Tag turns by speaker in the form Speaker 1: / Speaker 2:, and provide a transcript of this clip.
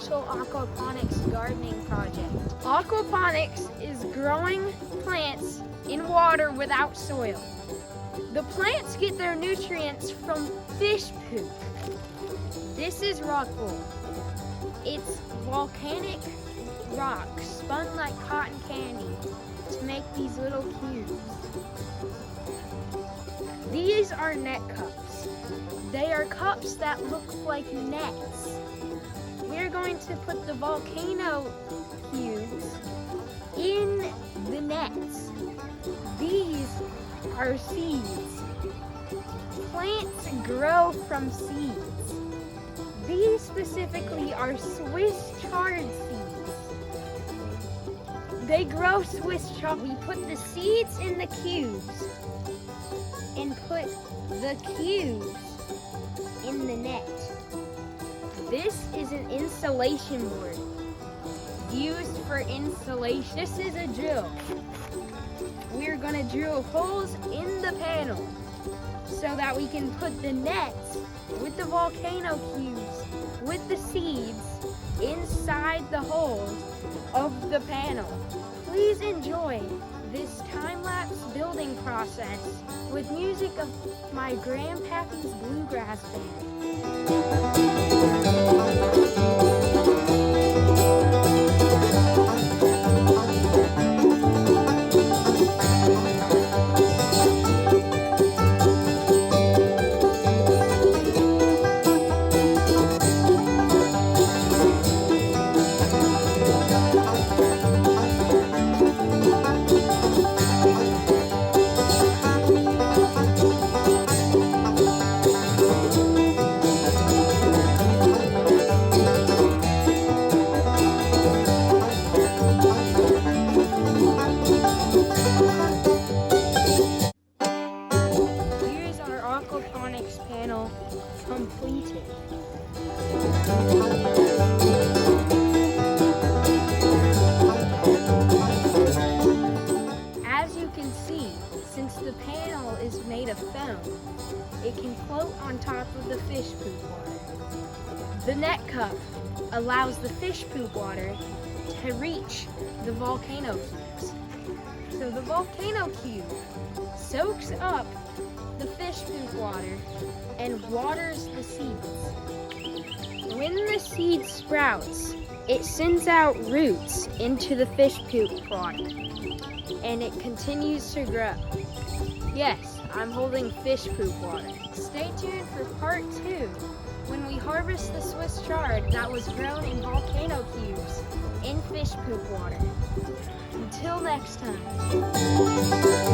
Speaker 1: special aquaponics gardening project.
Speaker 2: Aquaponics is growing plants in water without soil. The plants get their nutrients from fish poop. This is rock wool. It's volcanic rock spun like cotton candy to make these little cubes. These are net cups. They are cups that look like nets. We're going to put the volcano cubes in the nets. These are seeds. Plants grow from seeds. These specifically are Swiss chard seeds. They grow Swiss chard. We put the seeds in the cubes and put the cubes in the net. This is an insulation board used for insulation. This is a drill. We're gonna drill holes in the panel so that we can put the nets with the volcano cubes with the seeds inside the holes of the panel. Please enjoy this time-lapse building process with music of my Grandpappy's Bluegrass Band. Aquaponics panel completed. As you can see, since the panel is made of foam, it can float on top of the fish poop water. The net cup allows the fish poop water to reach the volcano cubes. So the volcano cube soaks up the fish poop water and waters the seeds. When the seed sprouts, it sends out roots into the fish poop water and it continues to grow. Yes, I'm holding fish poop water. Stay tuned for part 2 when we harvest the Swiss chard that was grown in volcano cubes in fish poop water. Until next time.